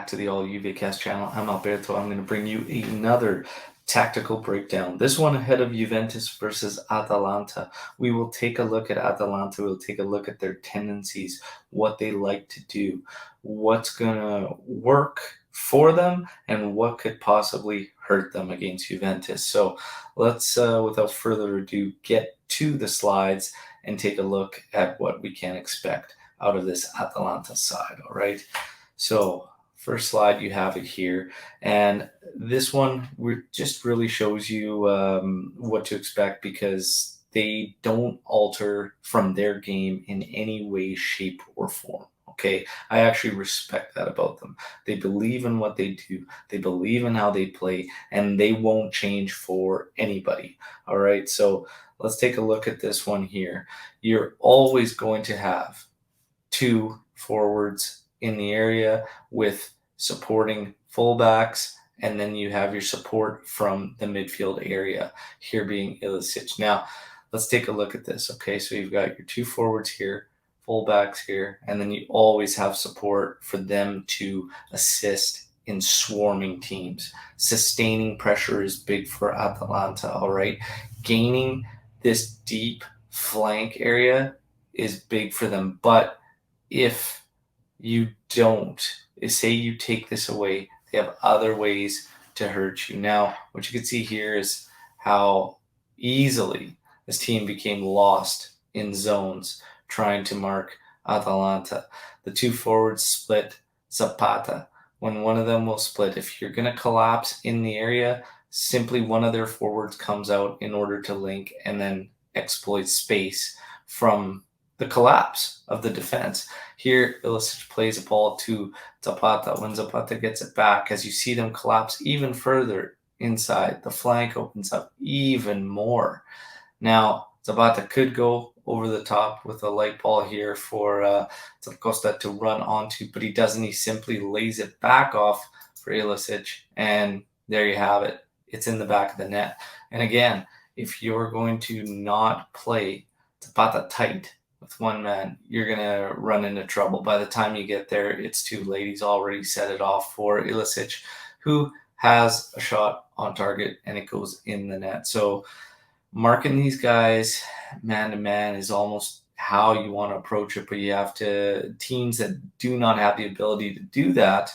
back to the All UVCast channel. I'm Alberto. I'm going to bring you another tactical breakdown. This one ahead of Juventus versus Atalanta. We will take a look at Atalanta. We'll take a look at their tendencies, what they like to do, what's going to work for them, and what could possibly hurt them against Juventus. So let's, without further ado, get to the slides and take a look at what we can expect out of this Atalanta side. All right. So first slide, you have it here. And this one just really shows you what to expect, because they don't alter from their game in any way, shape, or form. Okay, I actually respect that about them. They believe in what they do. They believe in how they play, and they won't change for anybody. All right, so let's take a look at this one here. You're always going to have two forwards in the area with supporting fullbacks, and then you have your support from the midfield area, here being Ilicic. Now, let's take a look at this. Okay, so you've got your two forwards here, fullbacks here, and then you always have support for them to assist in swarming teams. Sustaining pressure is big for Atalanta, all right? Gaining this deep flank area is big for them, but if you don't, say you take this away, they have other ways to hurt you. Now, what you can see here is how easily this team became lost in zones trying to mark Atalanta. The two forwards split Zapata. When one of them will split, if you're going to collapse in the area, simply one of their forwards comes out in order to link and then exploit space from the collapse of the defense. Here, Ilicic plays a ball to Zapata. When Zapata gets it back, as you see them collapse even further inside, the flank opens up even more. Now, Zapata could go over the top with a light ball here for Costa to run onto, but he doesn't. He simply lays it back off for Ilicic, and there you have it. It's in the back of the net. And again, if you're going to not play Zapata tight with one man, you're going to run into trouble. By the time you get there, it's too late. He's already set it off for Ilicic, who has a shot on target, and it goes in the net. So marking these guys man-to-man is almost how you want to approach it, but you have to, teams that do not have the ability to do that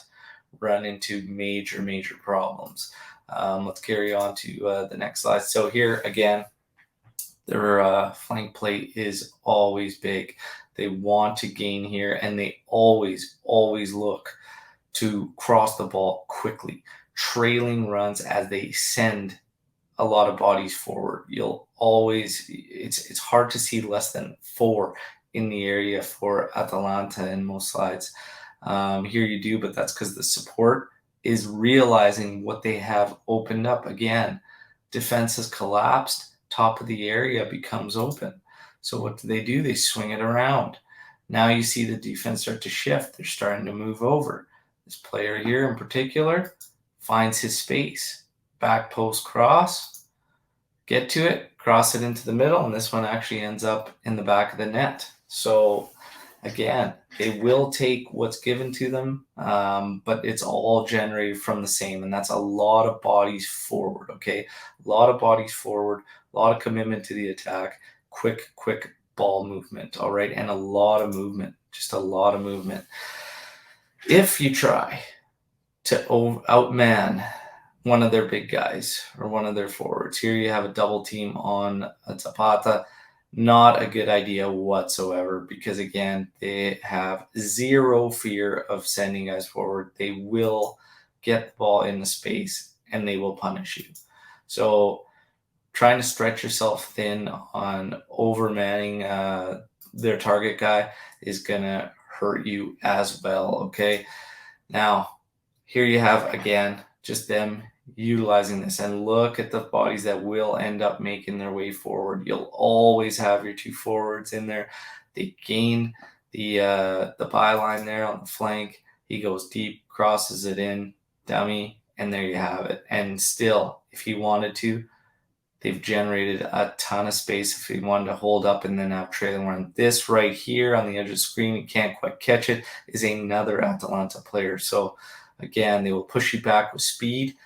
run into major, major problems. Let's carry on to the next slide. So here, again, their flank play is always big. They want to gain here, and they always look to cross the ball quickly. Trailing runs as they send a lot of bodies forward. You'll always, it's hard to see less than 4 in the area for Atalanta in most slides. Here you do, but that's because the support is realizing what they have opened up. Again, defense has collapsed. Top of the area becomes open. So what do? They swing it around. Now you see the defense start to shift. They're starting to move over. This player here in particular finds his space. Back post cross. Get to it. Cross it into the middle. And this one actually ends up in the back of the net. So again, they will take what's given to them, but it's all generated from the same. And that's a lot of bodies forward, okay? A lot of bodies forward. A lot of commitment to the attack, quick ball movement, all right? And a lot of movement, just a lot of movement. If you try to outman one of their big guys or one of their forwards, here you have a double team on Zapata, not a good idea whatsoever, because again, they have zero fear of sending guys forward. They will get the ball in the space and they will punish you. So trying to stretch yourself thin on overmanning their target guy is going to hurt you as well, okay? Now, here you have, again, just them utilizing this. And look at the bodies that will end up making their way forward. You'll always have your two forwards in there. They gain the byline there on the flank. He goes deep, crosses it in, dummy, and there you have it. And still, if he wanted to, they've generated a ton of space if he wanted to hold up and then have trailing run. This right here on the edge of the screen, you can't quite catch it, is another Atalanta player. So Again, they will push you back with speed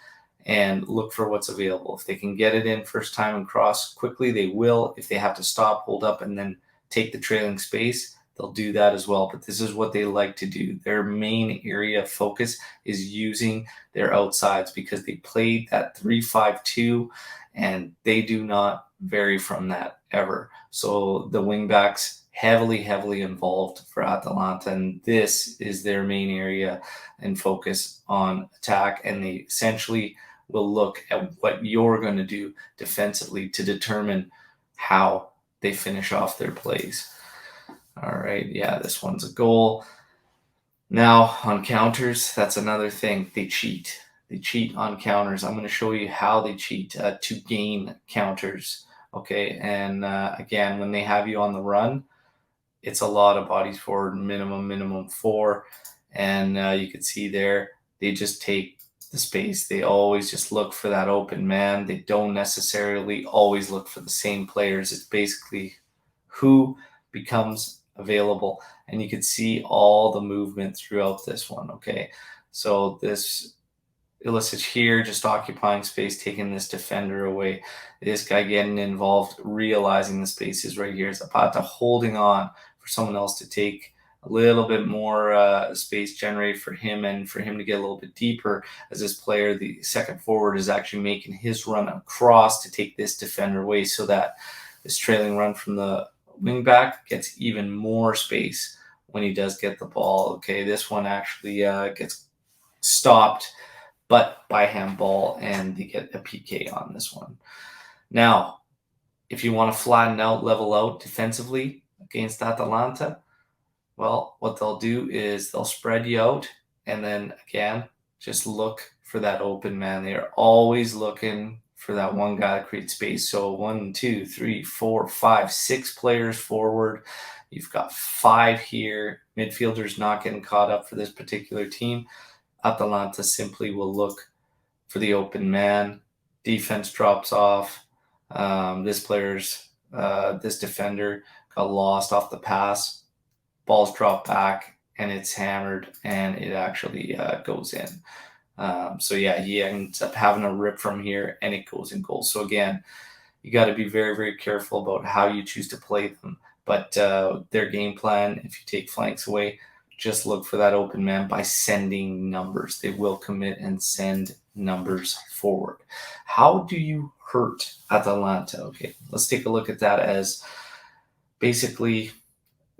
and look for what's available. If they can get it in first time and cross quickly, they will. If they have to stop, hold up, and then take the trailing space, they'll do that as well. But this is what they like to do. Their main area of focus is using their outsides because they played that 3-5-2 and they do not vary from that ever. So the wingbacks heavily involved for Atalanta, and this is their main area and focus on attack, and they essentially will look at what you're going to do defensively to determine how they finish off their plays. All right, yeah, this one's a goal. Now, on counters, that's another thing. They cheat. They cheat on counters. I'm going to show you how they cheat to gain counters. Okay, and again, when they have you on the run, it's a lot of bodies forward, minimum 4. And you can see there, they just take the space. They always just look for that open man. They don't necessarily always look for the same players. It's basically who becomes available. And you can see all the movement throughout this one, okay? So this illicit here, just occupying space, taking this defender away. This guy getting involved, realizing the space is right here. Zapata holding on for someone else to take a little bit more space generated for him and for him to get a little bit deeper as this player, the second forward, is actually making his run across to take this defender away so that this trailing run from the wing back gets even more space when he does get the ball. Okay, this one actually gets stopped, but by handball, and they get a PK on this one. Now, if you want to flatten out, level out defensively against Atalanta, well, what they'll do is they'll spread you out, and then again, just look for that open man. They are always looking for that one guy to create space. So 1, 2, 3, 4, 5, 6 players forward. You've got 5 here. Midfielders not getting caught up for this particular team. Atalanta simply will look for the open man. Defense drops off. This defender got lost off the pass. Ball's dropped back, and it's hammered, and it actually goes in. So yeah, he ends up having a rip from here, and it goes in goal. So again, you got to be very careful about how you choose to play them. But their game plan, if you take flanks away, just look for that open man by sending numbers. They will commit and send numbers forward. How do you hurt Atalanta? Okay, let's take a look at that as basically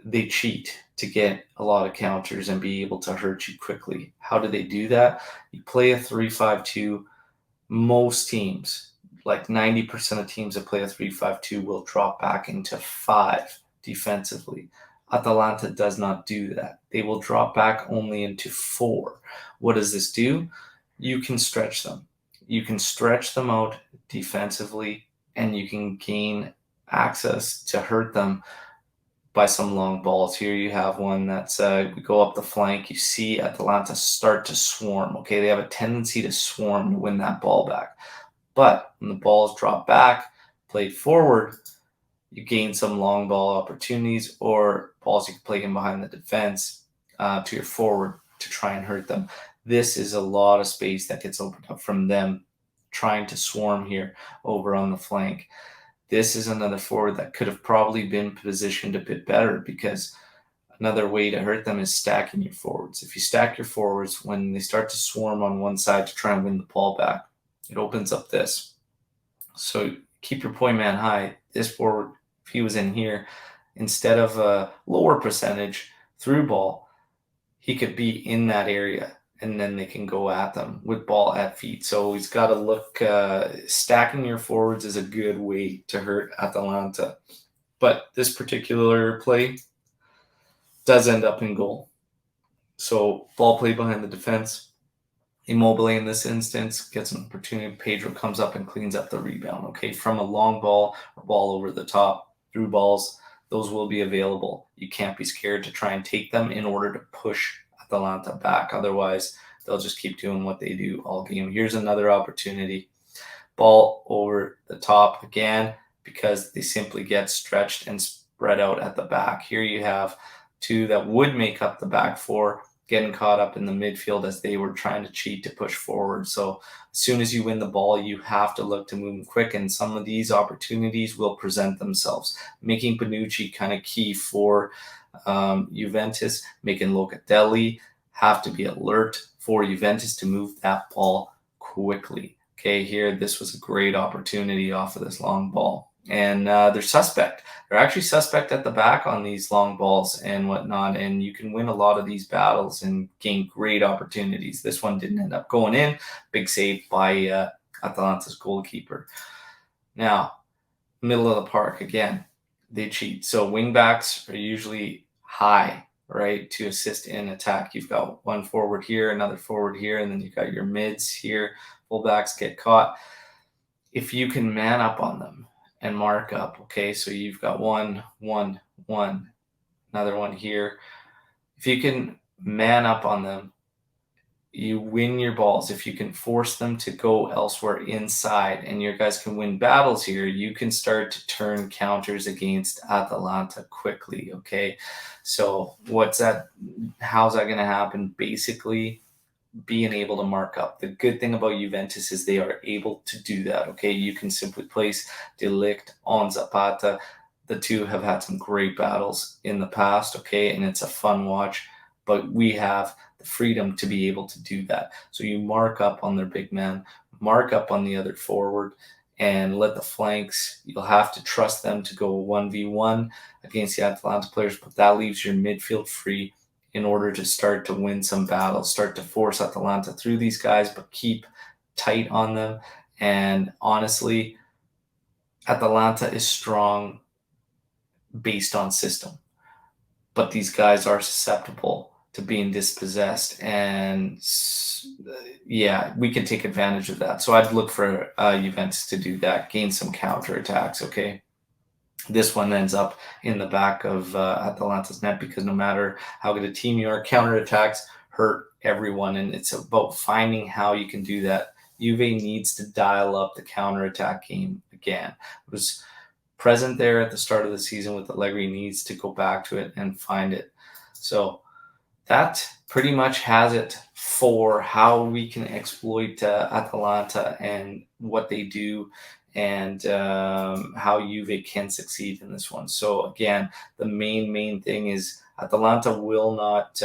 they cheat to get a lot of counters and be able to hurt you quickly. How do they do that? You play a 3-5-2. Most teams, like 90% of teams that play a 3-5-2, will drop back into 5 defensively. Atalanta does not do that. They will drop back only into 4. What does this do? You can stretch them. You can stretch them out defensively, and you can gain access to hurt them by some long balls. Here you have one that's we go up the flank. You see Atalanta start to swarm. Okay, they have a tendency to swarm to win that ball back. But when the balls drop back, played forward, you gain some long ball opportunities or balls you can play in behind the defense to your forward to try and hurt them. This is a lot of space that gets opened up from them trying to swarm here over on the flank. This is another forward that could have probably been positioned a bit better, because another way to hurt them is stacking your forwards. If you stack your forwards, when they start to swarm on one side to try and win the ball back, it opens up this. So keep your point man high. This forward, if he was in here, instead of a lower percentage through ball, he could be in that area, and then they can go at them with ball at feet. So he's got to look, stacking your forwards is a good way to hurt Atalanta. But this particular play does end up in goal. So ball play behind the defense. Immobile in this instance gets an opportunity. Pedro comes up and cleans up the rebound. Okay, from a long ball or ball over the top, through balls, those will be available. You can't be scared to try and take them in order to push Atalanta back. Otherwise, they'll just keep doing what they do all game. Here's another opportunity. Ball over the top again, because they simply get stretched and spread out at the back. Here you have 2 that would make up the back 4, getting caught up in the midfield as they were trying to cheat to push forward. So as soon as you win the ball, you have to look to move quick, and some of these opportunities will present themselves, making Bonucci kind of key for Juventus, making Locatelli have to be alert for Juventus to move that ball quickly. Okay, here, this was a great opportunity off of this long ball. And they're suspect. They're actually suspect at the back on these long balls and whatnot. And you can win a lot of these battles and gain great opportunities. This one didn't end up going in. Big save by Atalanta's goalkeeper. Now, middle of the park, again, they cheat. So wing backs are usually high, right, to assist in attack. You've got one forward here, another forward here, and then you've got your mids here. Fullbacks get caught. If you can man up on them and mark up, okay, so you've got one, another one here. If you can man up on them, you win your balls. If you can force them to go elsewhere inside and your guys can win battles here, you can start to turn counters against Atalanta quickly, okay? So how's that going to happen? Basically, being able to mark up. The good thing about Juventus is they are able to do that, okay? You can simply place De Ligt on Zapata. The two have had some great battles in the past, okay? And it's a fun watch, but we have the freedom to be able to do that. So you mark up on their big man, mark up on the other forward, and let the flanks, you'll have to trust them to go 1v1 against the Atalanta players, but that leaves your midfield free in order to start to win some battles, start to force Atalanta through these guys, but keep tight on them. And honestly, Atalanta is strong based on system, but these guys are susceptible to being dispossessed, and yeah, we can take advantage of that. So I'd look for Juventus to do that, gain some counterattacks, okay? This one ends up in the back of Atalanta's net because no matter how good a team you are, counterattacks hurt everyone, and it's about finding how you can do that. Juve needs to dial up the counterattack game again. It was present there at the start of the season with Allegri, needs to go back to it and find it. So that pretty much has it for how we can exploit Atalanta and what they do, and how Juve can succeed in this one. So again, the main thing is Atalanta will not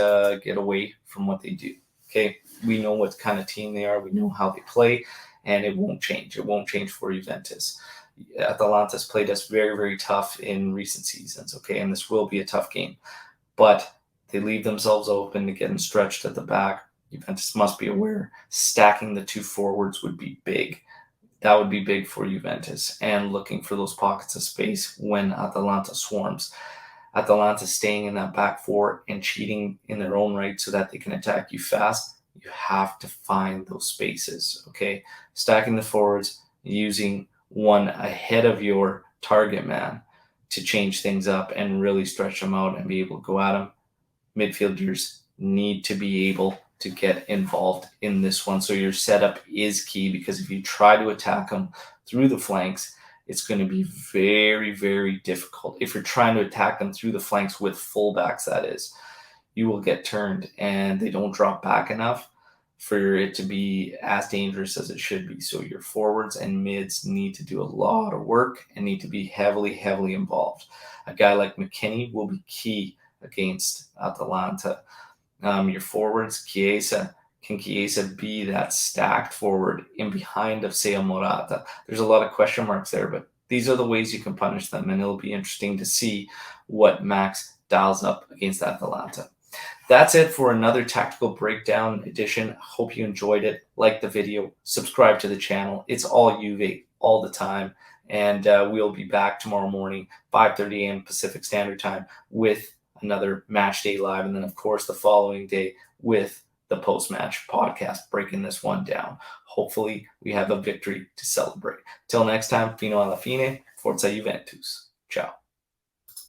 get away from what they do. Okay, we know what kind of team they are. We know how they play, and it won't change. It won't change for Juventus. Atalanta's played us very tough in recent seasons. Okay, and this will be a tough game, but they leave themselves open to getting stretched at the back. Juventus must be aware stacking the two forwards would be big. That would be big for Juventus, and looking for those pockets of space when Atalanta swarms. Atalanta staying in that back four and cheating in their own right so that they can attack you fast. You have to find those spaces, okay? Stacking the forwards, using one ahead of your target man to change things up and really stretch them out and be able to go at them. Midfielders need to be able to get involved in this one. So your setup is key, because if you try to attack them through the flanks, it's going to be very difficult. If you're trying to attack them through the flanks with fullbacks, that is, you will get turned, and they don't drop back enough for it to be as dangerous as it should be. So your forwards and mids need to do a lot of work and need to be heavily involved. A guy like McKennie will be key against Atalanta. Your forwards, Chiesa. Can Chiesa be that stacked forward in behind of, say, a Morata? There's a lot of question marks there, but these are the ways you can punish them, and it'll be interesting to see what Max dials up against Atalanta. That's it for another tactical breakdown edition. Hope you enjoyed it. Like the video, subscribe to the channel. It's all Juve all the time, and we'll be back tomorrow morning, 5:30 a.m. Pacific Standard Time, with another match day live, and then of course the following day with the post-match podcast, breaking this one down. Hopefully we have a victory to celebrate. Till next time, fino alla fine, forza Juventus. Ciao.